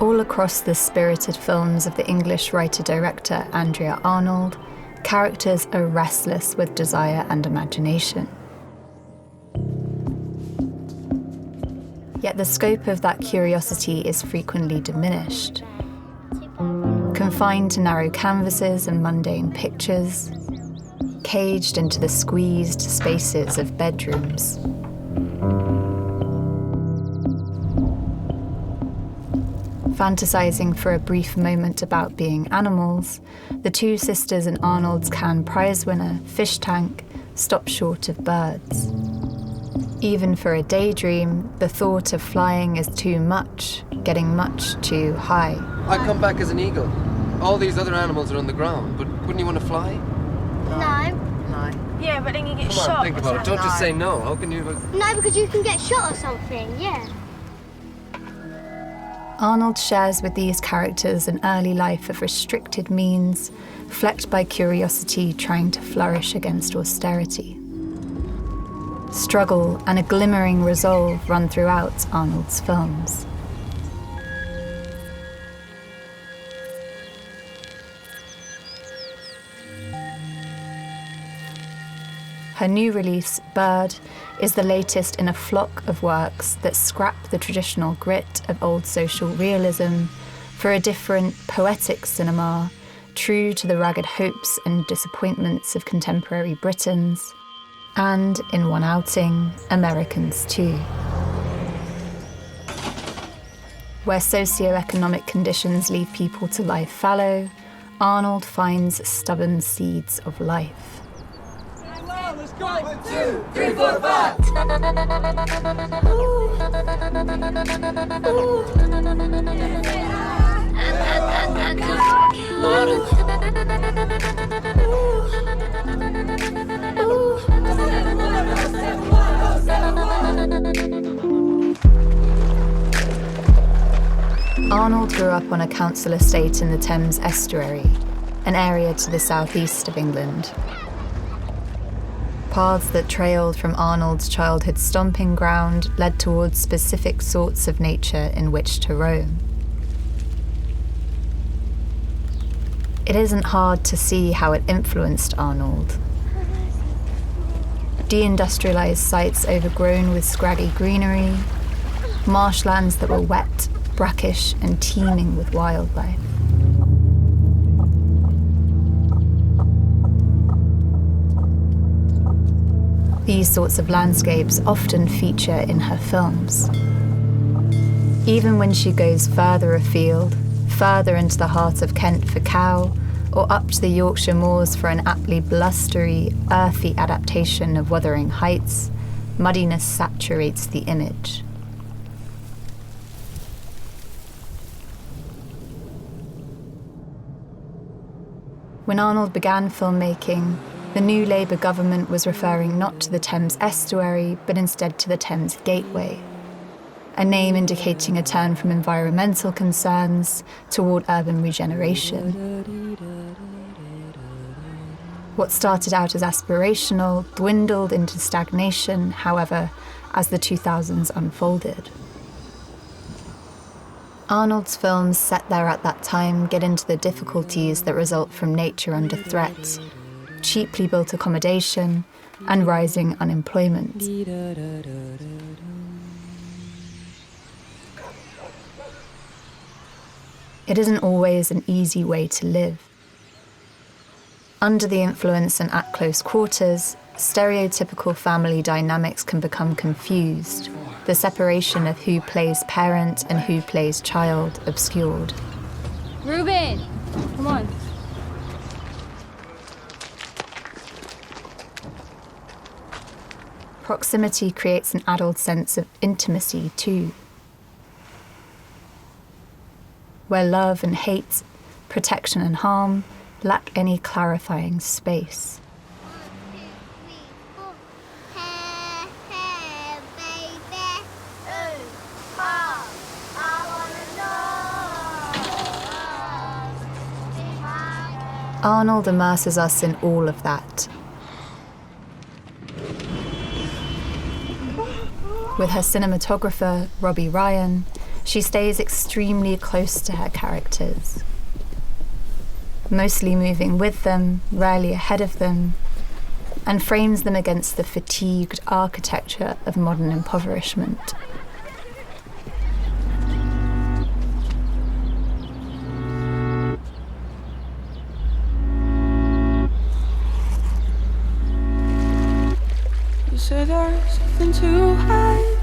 All across the spirited films of the English writer-director Andrea Arnold, characters are restless with desire and imagination. Yet the scope of that curiosity is frequently diminished. Confined to narrow canvases and mundane pictures, caged into the squeezed spaces of bedrooms. Fantasizing for a brief moment about being animals, the two sisters in Arnold's Cannes Prize winner, Fish Tank, stop short of birds. Even for a daydream, the thought of flying is too much, getting much too high. I'd come back as an eagle. All these other animals are on the ground, but wouldn't you want to fly? No. Yeah, but then you get Come shot. on, think about it. Don't just say no. How can you... No, because you can get shot or something, yeah. Arnold shares with these characters an early life of restricted means, flecked by curiosity trying to flourish against austerity. Struggle and a glimmering resolve run throughout Arnold's films. Her new release, Bird, is the latest in a flock of works that scrap the traditional grit of old social realism for a different, poetic cinema, true to the ragged hopes and disappointments of contemporary Britons, and, in one outing, Americans too. Where socioeconomic conditions leave people to lie fallow, Arnold finds stubborn seeds of life. 1, 2, 3, 4, 5. Arnold grew up on a council estate in the Thames estuary, an area to the southeast of England. Paths that trailed from Arnold's childhood stomping ground led towards specific sorts of nature in which to roam. It isn't hard to see how it influenced Arnold. Deindustrialized sites overgrown with scraggy greenery, marshlands that were wet, brackish, and teeming with wildlife. These sorts of landscapes often feature in her films. Even when she goes further afield, further into the heart of Kent for Cow, or up to the Yorkshire moors for an aptly blustery, earthy adaptation of Wuthering Heights, muddiness saturates the image. When Arnold began filmmaking, the new Labour government was referring not to the Thames estuary, but instead to the Thames Gateway, a name indicating a turn from environmental concerns toward urban regeneration. What started out as aspirational dwindled into stagnation, however, as the 2000s unfolded. Arnold's films set there at that time get into the difficulties that result from nature under threat, cheaply built accommodation, and rising unemployment. It isn't always an easy way to live. Under the influence and at close quarters, stereotypical family dynamics can become confused, the separation of who plays parent and who plays child obscured. Ruben, come on. Proximity creates an adult sense of intimacy too, where love and hate, protection and harm lack any clarifying space. Arnold immerses us in all of that. With her cinematographer, Robbie Ryan, she stays extremely close to her characters, mostly moving with them, rarely ahead of them, and frames them against the fatigued architecture of modern impoverishment. You said there's nothing to hide,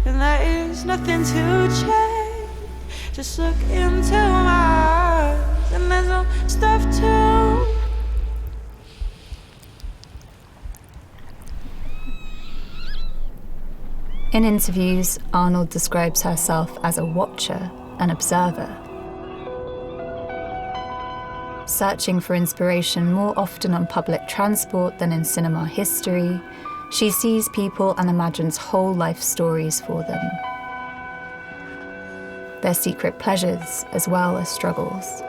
and there is nothing to change. Just look into my eyes, and there's no stuff to. In interviews, Arnold describes herself as a watcher, an observer. Searching for inspiration more often on public transport than in cinema history, she sees people and imagines whole life stories for them. Their secret pleasures as well as struggles.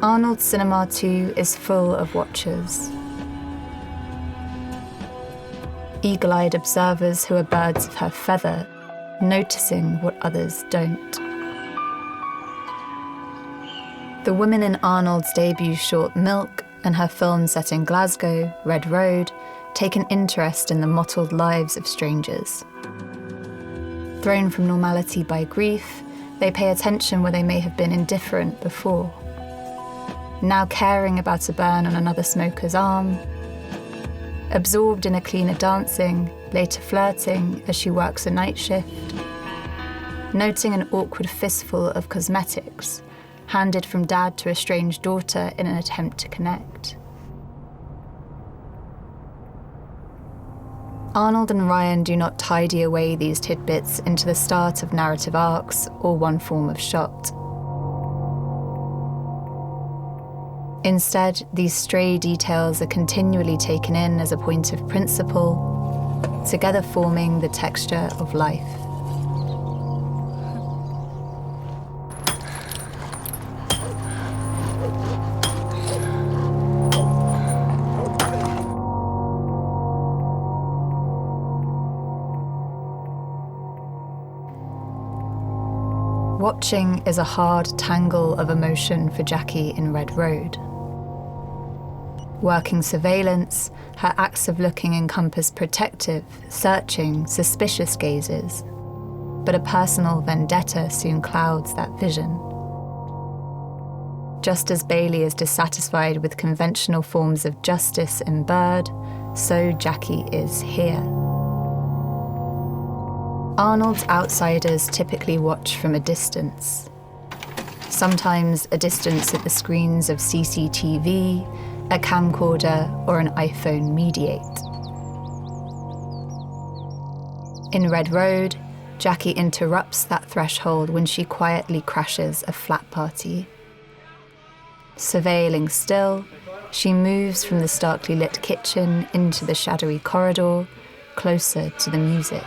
Arnold's cinema too is full of watchers. Eagle-eyed observers who are birds of her feather, noticing what others don't. The women in Arnold's debut short Milk and her film set in Glasgow, Red Road, take an interest in the mottled lives of strangers. Thrown from normality by grief, they pay attention where they may have been indifferent before. Now caring about a burn on another smoker's arm, absorbed in a cleaner dancing, later flirting as she works a night shift, noting an awkward fistful of cosmetics handed from dad to a strange daughter in an attempt to connect. Arnold and Ryan do not tidy away these tidbits into the start of narrative arcs or one form of shot. Instead, these stray details are continually taken in as a point of principle, together forming the texture of life. Watching is a hard tangle of emotion for Jackie in Red Road. Working surveillance, her acts of looking encompass protective, searching, suspicious gazes. But a personal vendetta soon clouds that vision. Just as Bailey is dissatisfied with conventional forms of justice in Bird, so Jackie is here. Arnold's outsiders typically watch from a distance. Sometimes a distance that the screens of CCTV, a camcorder, or an iPhone mediate. In Red Road, Jackie interrupts that threshold when she quietly crashes a flat party. Surveilling still, she moves from the starkly lit kitchen into the shadowy corridor, closer to the music.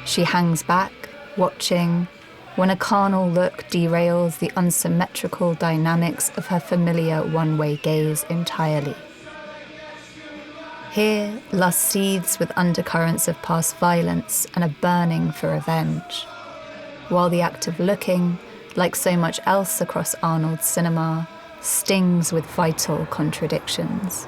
She hangs back, watching, when a carnal look derails the unsymmetrical dynamics of her familiar one-way gaze entirely. Here, lust seethes with undercurrents of past violence and a burning for revenge, while the act of looking, like so much else across Arnold's cinema, stings with vital contradictions.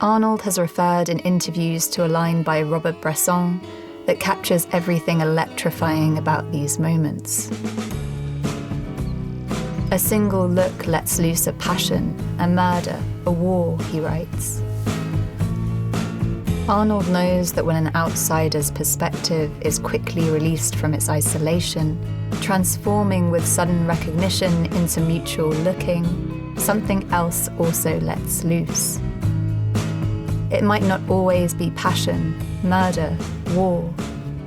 Arnold has referred in interviews to a line by Robert Bresson that captures everything electrifying about these moments. A single look lets loose a passion, a murder, a war, he writes. Arnold knows that when an outsider's perspective is quickly released from its isolation, transforming with sudden recognition into mutual looking, something else also lets loose. It might not always be passion, murder, war,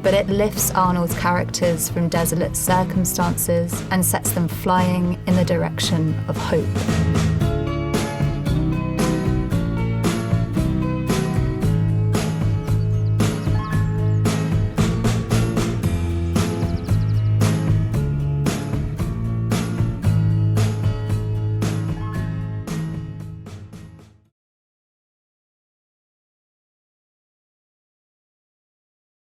but it lifts Arnold's characters from desolate circumstances and sets them flying in the direction of hope.